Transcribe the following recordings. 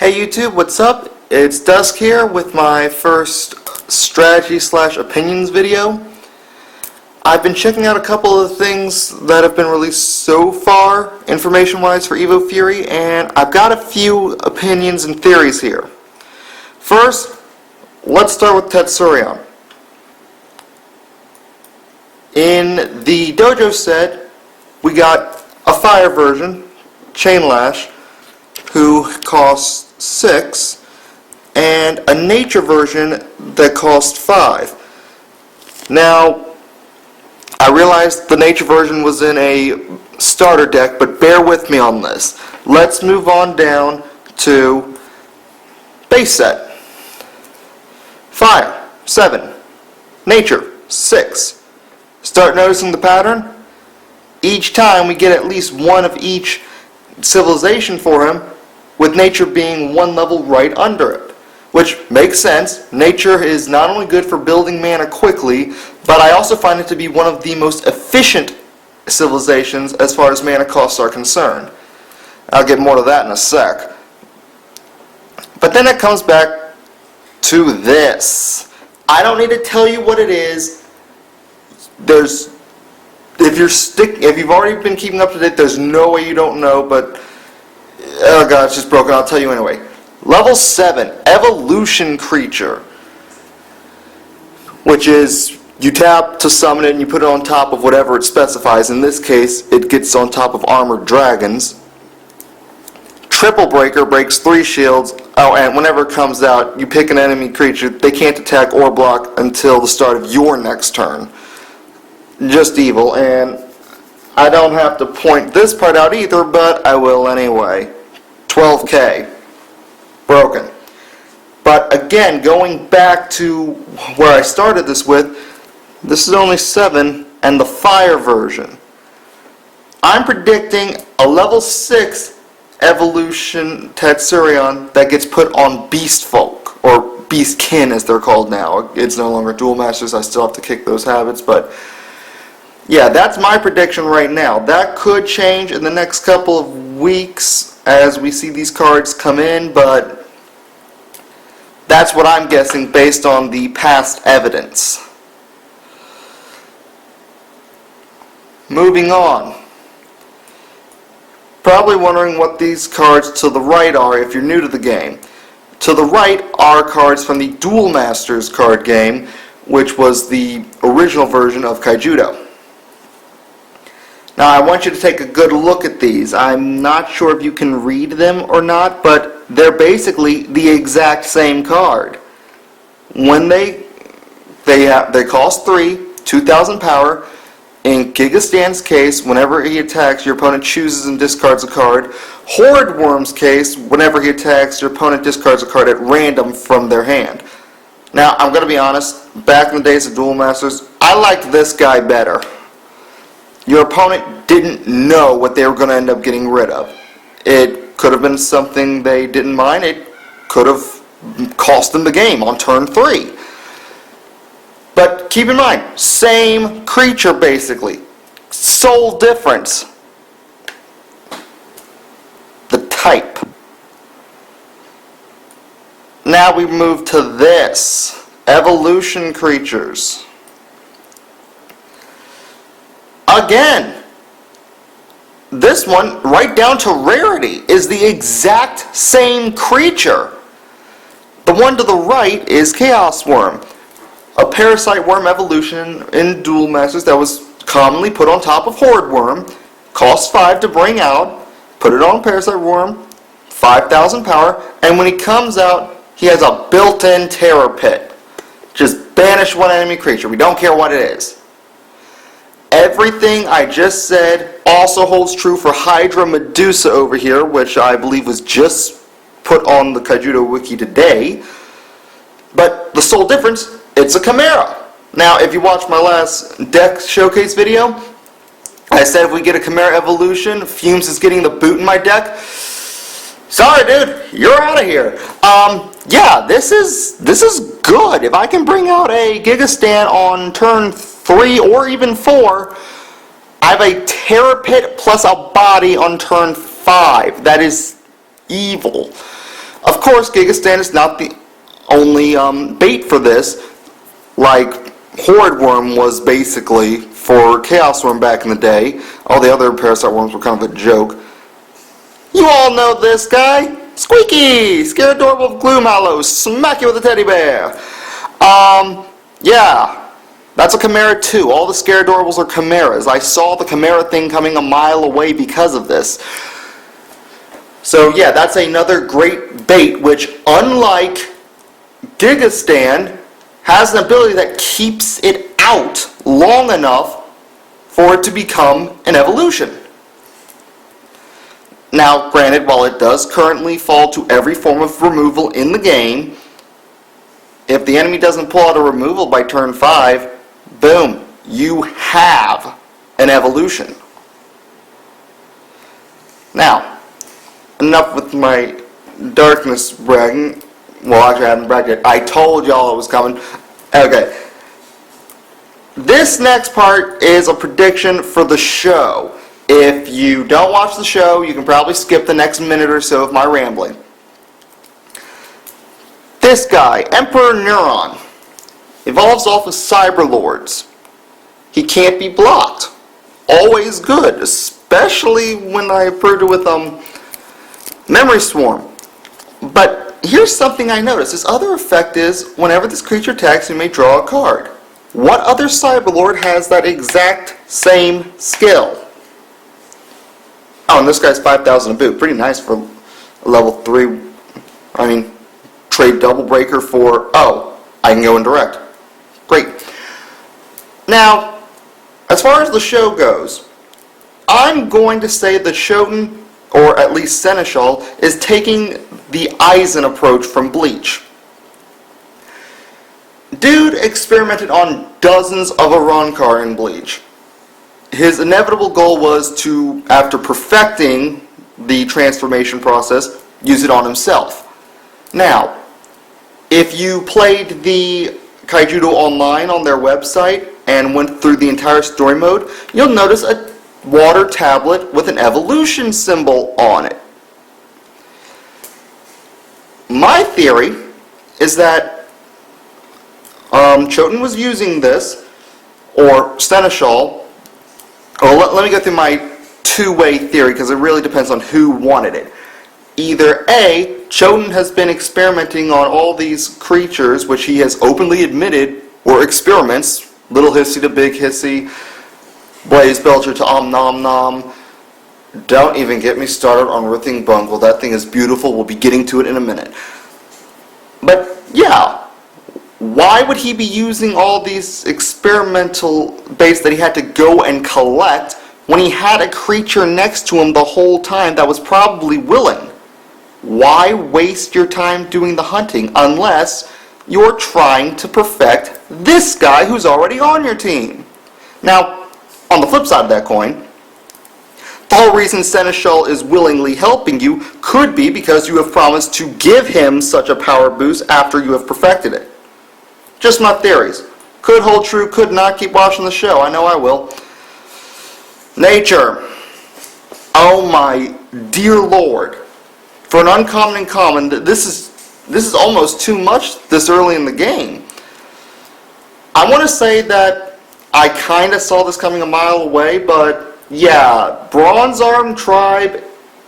Hey YouTube, what's up? It's Dusk here with my first strategy/opinions video. I've been checking out a couple of things that have been released so far, information-wise, for Evo Fury, and I've got a few opinions and theories here. First, let's start with Tetsurion. In the dojo set, we got a fire version, Chain Lash, who costs 6, and a nature version that cost 5. Now, I realized the nature version was in a starter deck, but bear with me on this. Let's move on down to base set. Fire, 7. Nature, 6. Start noticing the pattern? Each time we get at least one of each civilization for him, with nature being one level right under it. Which makes sense. Nature is not only good for building mana quickly, but I also find it to be one of the most efficient civilizations as far as mana costs are concerned. I'll get more to that in a sec. But then it comes back to this. I don't need to tell you what it is. If you've already been keeping up to date, there's no way you don't know, but oh god, it's just broken. I'll tell you anyway. Level 7, Evolution Creature, which is you tap to summon it and you put it on top of whatever it specifies. In this case, it gets on top of armored dragons. Triple Breaker breaks 3 shields. Oh, and whenever it comes out, you pick an enemy creature. They can't attack or block until the start of your next turn. Just evil, and I don't have to point this part out either, but I will anyway. 12k. Broken. But again, going back to where I started this with, this is only 7 and the fire version. I'm predicting a level 6 evolution Tetsurion that gets put on Beast Folk, or Beastkin as they're called now. It's no longer Duel Masters, I still have to kick those habits, but yeah, that's my prediction right now. That could change in the next couple of weeks as we see these cards come in, but that's what I'm guessing based on the past evidence. Moving on. Probably wondering what these cards to the right are if you're new to the game. To the right are cards from the Duel Masters card game, which was the original version of kaijudo. Now I want you to take a good look at these. I'm not sure if you can read them or not, but they're basically the exact same card. When they cost 3, 2,000 power. In Giga Stan's case, whenever he attacks, your opponent chooses and discards a card. Horde Worm's case, whenever he attacks, your opponent discards a card at random from their hand. Now, I'm going to be honest, back in the days of Duel Masters, I liked this guy better. Your opponent didn't know what they were going to end up getting rid of. It could have been something they didn't mind. It could have cost them the game on turn 3. But keep in mind, same creature basically. Sole difference. The type. Now we move to this. Evolution creatures. Again, this one, right down to rarity, is the exact same creature. The one to the right is Chaos Worm, a parasite worm evolution in Duel Masters that was commonly put on top of Horde Worm, costs 5 to bring out, put it on Parasite Worm, 5,000 power, and when he comes out, he has a built-in terror pit. Just banish one enemy creature, we don't care what it is. Everything I just said also holds true for Hydra Medusa over here, which I believe was just put on the Kaijudo Wiki today. But the sole difference, it's a Chimera. Now, if you watched my last deck showcase video, I said if we get a Chimera evolution, Fumes is getting the boot in my deck. Sorry, dude, you're out of here. Yeah, this is good. If I can bring out a Giga Stan on turn 3 or even 4, I have a Terror Pit plus a body on turn 5. That is evil. Of course, Giga Stand is not the only bait for this, like Horde Worm was basically for Chaos Worm back in the day. All the other Parasite Worms were kind of a joke. You all know this guy. Squeaky! Scare Adorable of Gloomhallow. Smack you with a teddy bear. Yeah. That's a Chimera too. All the Scare Adorables are Chimeras. I saw the Chimera thing coming a mile away because of this. So yeah, that's another great bait, which unlike Giga Stand, has an ability that keeps it out long enough for it to become an evolution. Now, granted, while it does currently fall to every form of removal in the game, if the enemy doesn't pull out a removal by turn 5, boom, you have an evolution. Now, enough with my darkness bragging. Well, actually, I haven't bragged yet. I told y'all it was coming. Okay. This next part is a prediction for the show. If you don't watch the show, you can probably skip the next minute or so of my rambling. This guy, Emperor Neuron, evolves off of Cyberlords. He can't be blocked. Always good, especially when I approved it with Memory Swarm. But here's something I noticed. His other effect is, whenever this creature attacks, you may draw a card. What other Cyberlord has that exact same skill? Oh, and this guy's 5,000 a boot. Pretty nice for a level 3. I mean, trade Double Breaker for, oh, I can go in direct. Great. Now, as far as the show goes, I'm going to say that Shoten, or at least Seneschal, is taking the Aizen approach from Bleach. Dude experimented on dozens of Arrancar in Bleach. His inevitable goal was to, after perfecting the transformation process, use it on himself. Now, if you played the Kaijudo Online on their website and went through the entire story mode, you'll notice a water tablet with an evolution symbol on it. My theory is that Choten was using this, or Seneschal. Let me go through my two-way theory, because it really depends on who wanted it. Either A, Choten has been experimenting on all these creatures, which he has openly admitted were experiments. Little Hissy to Big Hissy, Blaze Belcher to Om Nom Nom. Don't even get me started on Rithing Bungle. That thing is beautiful. We'll be getting to it in a minute. But yeah, why would he be using all these experimental baits that he had to go and collect when he had a creature next to him the whole time that was probably willing? Why waste your time doing the hunting unless you're trying to perfect this guy who's already on your team? Now, on the flip side of that coin, the whole reason Seneschal is willingly helping you could be because you have promised to give him such a power boost after you have perfected it. Just my theories. Could hold true, could not. Keep watching the show. I know I will. Nature. Oh my dear Lord. For an uncommon and common, this is almost too much this early in the game. I want to say that I kind of saw this coming a mile away, but yeah, Bronze Arm Tribe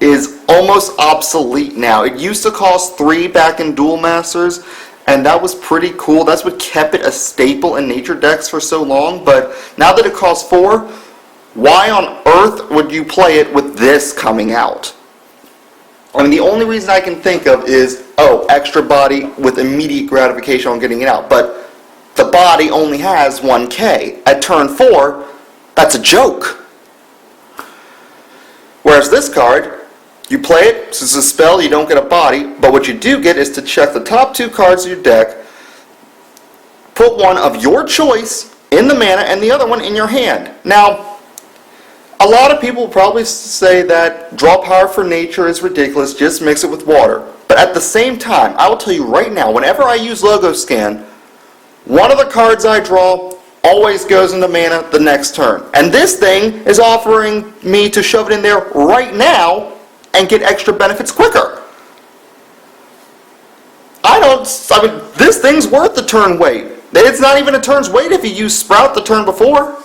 is almost obsolete now. It used to cost 3 back in Duel Masters, and that was pretty cool. That's what kept it a staple in nature decks for so long. But now that it costs 4, why on earth would you play it with this coming out? I mean, the only reason I can think of is, oh, extra body with immediate gratification on getting it out. But the body only has 1k. At turn 4, that's a joke. Whereas this card, you play it, so it's a spell, you don't get a body, but what you do get is to check the top 2 cards of your deck, put one of your choice in the mana and the other one in your hand. Now, a lot of people will probably say that draw power for nature is ridiculous, just mix it with water. But at the same time, I will tell you right now, whenever I use Logo Scan, one of the cards I draw always goes into mana the next turn. And this thing is offering me to shove it in there right now and get extra benefits quicker. I mean, this thing's worth the turn weight. It's not even a turn's weight if you use Sprout the turn before.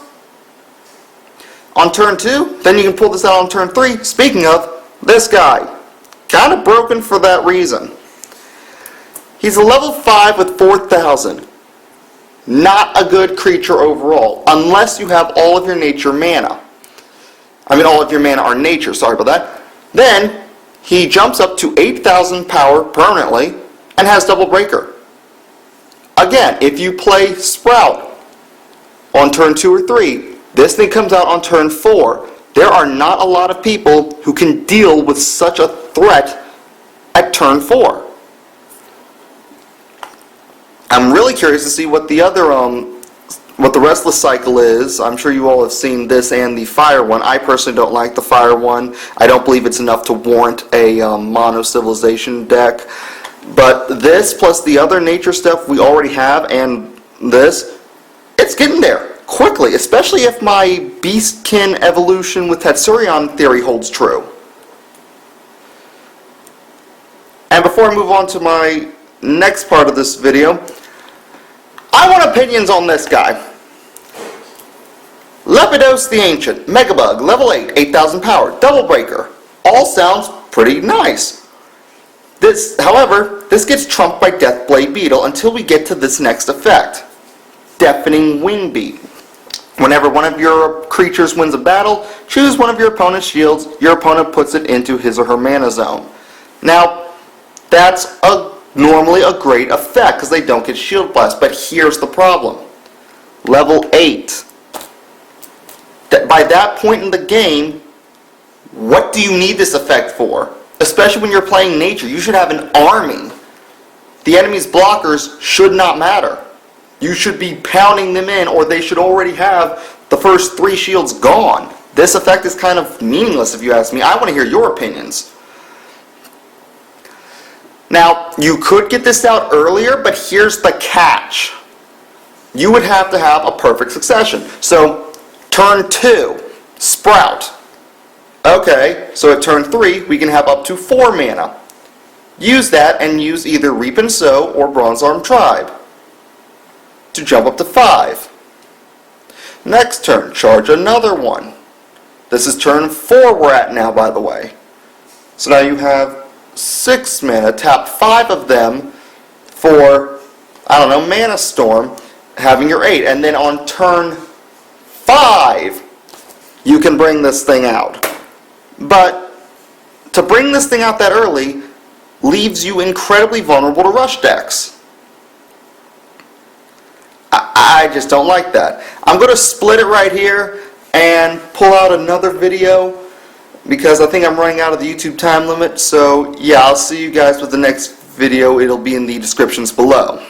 On turn 2, then you can pull this out on turn 3. Speaking of, this guy, kind of broken for that reason. He's a level 5 with 4,000. Not a good creature overall, unless you have all of your nature mana. I mean, all of your mana are nature, sorry about that. Then, he jumps up to 8,000 power permanently, and has Double Breaker. Again, if you play Sprout on turn 2 or 3, this thing comes out on turn 4. There are not a lot of people who can deal with such a threat at turn 4. I'm really curious to see what the other, what the Restless Cycle is. I'm sure you all have seen this and the Fire one. I personally don't like the Fire one. I don't believe it's enough to warrant a Mono Civilization deck. But this plus the other nature stuff we already have and this, it's getting there quickly, especially if my Beastkin evolution with Tatsurion theory holds true. And before I move on to my next part of this video, I want opinions on this guy. Lepidos the Ancient, Megabug, level 8, 8,000 power, Double Breaker. All sounds pretty nice. However, this gets trumped by Deathblade Beetle until we get to this next effect. Deafening Wing Beat. Whenever one of your creatures wins a battle, choose one of your opponent's shields. Your opponent puts it into his or her mana zone. Now, that's normally a great effect because they don't get shield blast. But here's the problem. Level 8. By that point in the game, what do you need this effect for? Especially when you're playing nature. You should have an army. The enemy's blockers should not matter. You should be pounding them in, or they should already have the first 3 shields gone. This effect is kind of meaningless if you ask me. I want to hear your opinions. Now, you could get this out earlier, but here's the catch. You would have to have a perfect succession. So, turn 2, Sprout. Okay, so at turn 3, we can have up to 4 mana. Use that and use either Reap and Sow or Bronze Arm Tribe to jump up to 5. Next turn, charge another one. This is turn 4 we're at now, by the way. So now you have 6 mana, tap 5 of them for, I don't know, Mana Storm, having your 8. And then on turn 5, you can bring this thing out. But to bring this thing out that early leaves you incredibly vulnerable to rush decks. I just don't like that. I'm going to split it right here and pull out another video because I think I'm running out of the YouTube time limit. So yeah, I'll see you guys with the next video. It'll be in the descriptions below.